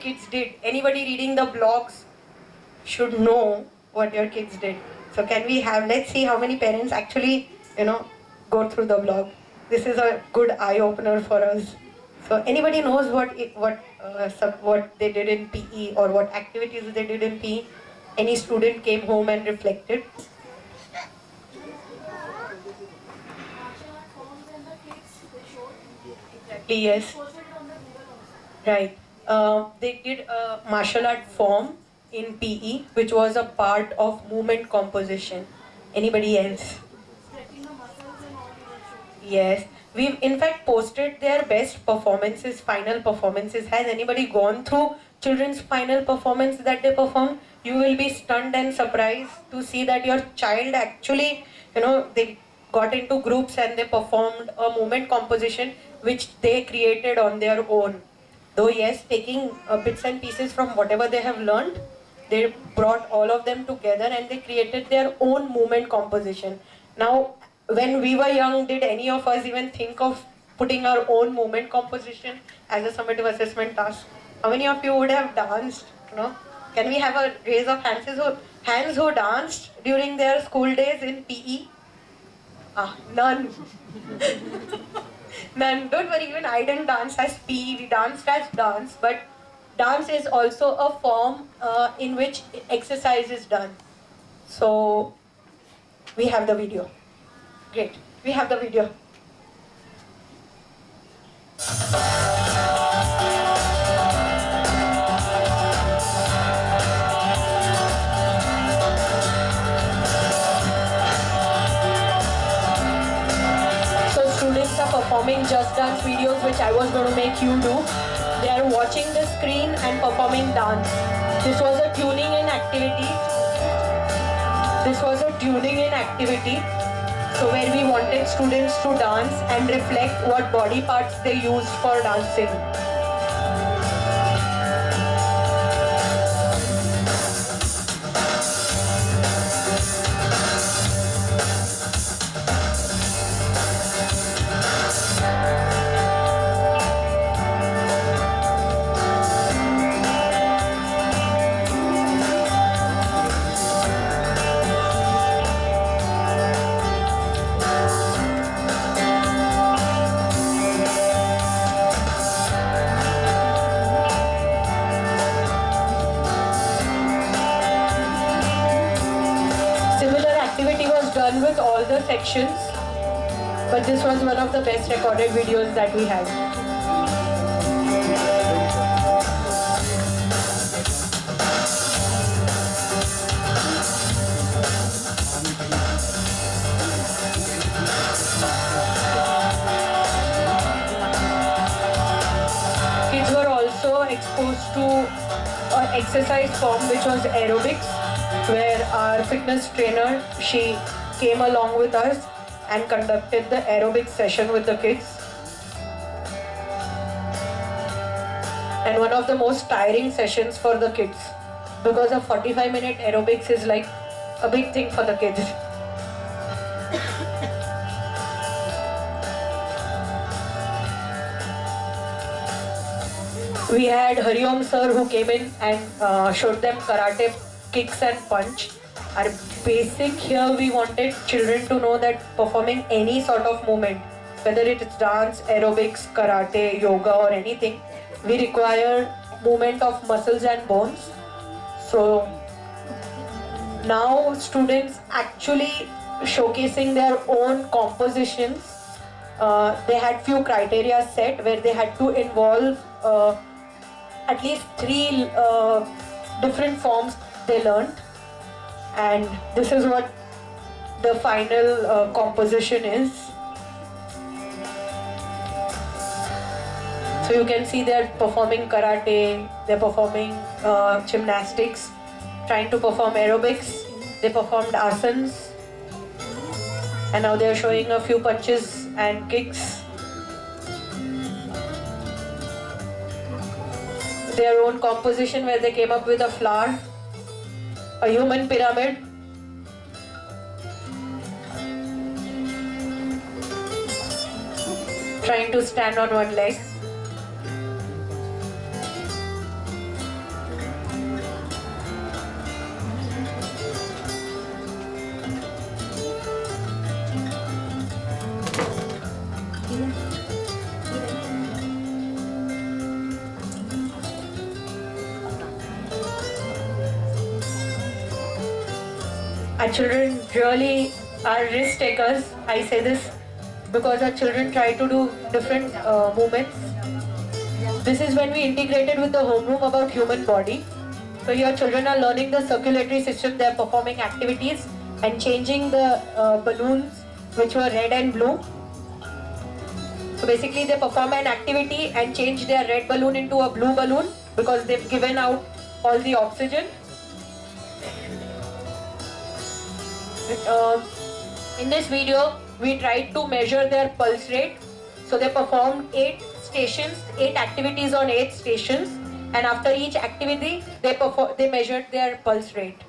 kids did. Anybody reading the blogs should know what your kids did. So can we have, let's see how many parents actually, go through the blog. This is a good eye opener for us. So anybody knows what they did in PE or what activities they did in PE? Any student came home and reflected? Exactly, yes. Right. They did a martial art form in PE, which was a part of movement composition. Anybody else? Yes. We've in fact posted their best performances, final performances. Has anybody gone through children's final performance that they performed? You will be stunned and surprised to see that your child actually, they got into groups and they performed a movement composition which they created on their own. Though yes, taking bits and pieces from whatever they have learned, they brought all of them together and they created their own movement composition. Now, when we were young, did any of us even think of putting our own movement composition as a summative assessment task? How many of you would have danced? Can we have a raise of hands who danced during their school days in PE? None. None. Don't worry, even I didn't dance as PE, we danced as dance, but dance is also a form in which exercise is done. So, we have the video. Great. We have the video. So students are performing just dance videos, which I was going to make you do. They are watching the screen and performing dance. This was a tuning in activity. So where we wanted students to dance and reflect what body parts they used for dancing. Done with all the sections, but this was one of the best recorded videos that we had. Kids were also exposed to an exercise form which was aerobics, where our fitness trainer, she came along with us and conducted the aerobics session with the kids. And one of the most tiring sessions for the kids, because a 45-minute aerobics is like a big thing for the kids. We had Hariom sir who came in and showed them karate, kicks and punch. Our basic here, we wanted children to know that performing any sort of movement, whether it is dance, aerobics, karate, yoga or anything, we require movement of muscles and bones. So now students actually showcasing their own compositions. They had few criteria set where they had to involve at least 3 different forms they learned. And this is what the final composition is. So you can see they're performing karate, they're performing gymnastics, trying to perform aerobics, they performed asanas, and now they're showing a few punches and kicks. Their own composition where they came up with a flower, a human pyramid, trying to stand on one leg. Our children really are risk takers. I say this because our children try to do different movements. This is when we integrated with the homeroom about human body. So your children are learning the circulatory system, they are performing activities and changing the balloons which were red and blue. So basically they perform an activity and change their red balloon into a blue balloon because they've given out all the oxygen. In this video, we tried to measure their pulse rate. So they performed 8 activities on 8 stations, and after each activity, they measured their pulse rate.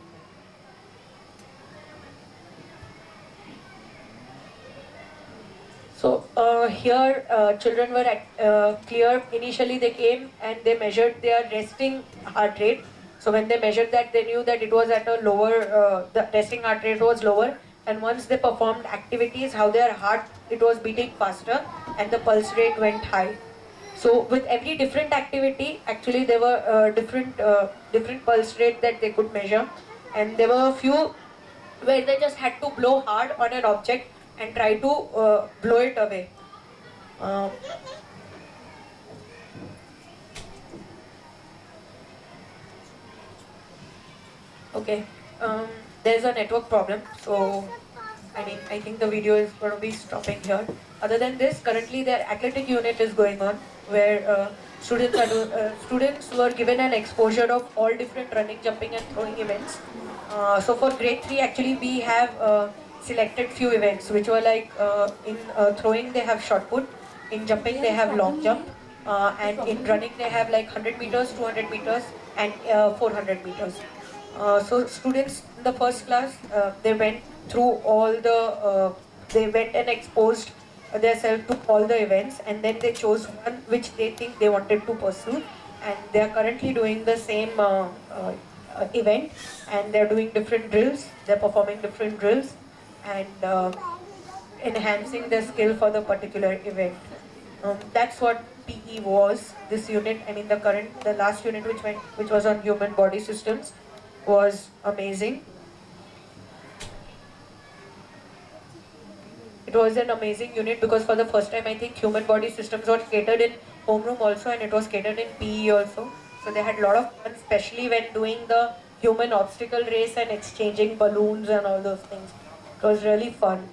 So here, children were clear. Initially, they came and they measured their resting heart rate. So when they measured that, they knew that it was at a lower, the resting heart rate was lower. And once they performed activities, how their heart, it was beating faster and the pulse rate went high. So with every different activity, actually there were different pulse rate that they could measure. And there were a few where they just had to blow hard on an object and try to blow it away. Okay, there's a network problem, so I think the video is going to be stopping here. Other than this, currently their athletic unit is going on, where students were given an exposure of all different running, jumping, and throwing events. So for grade 3, actually we have selected few events, which were like in throwing they have shot put, in jumping they have long jump, and in running they have like 100 meters, 200 meters, and 400 meters. So students in the first class, they went through all the, they went and exposed themselves to all the events, and then they chose one which they think they wanted to pursue, and they are currently doing the same event, and they're doing different drills, they're performing different drills, and enhancing their skill for the particular event. That's what PE was, this unit. I mean the last unit which was on human body systems was amazing. It was an amazing unit because for the first time I think human body systems were catered in homeroom also, and it was catered in PE also. So they had a lot of fun, especially when doing the human obstacle race and exchanging balloons and all those things. It was really fun.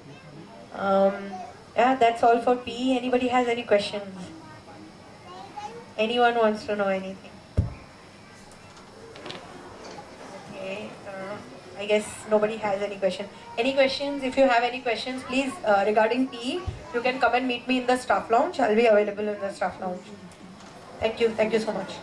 Yeah, that's all for PE. Anybody has any questions? Anyone wants to know anything? Okay, I guess nobody has any question. Any questions? If you have any questions, please, regarding PE, you can come and meet me in the staff lounge. I'll be available in the staff lounge. Thank you so much.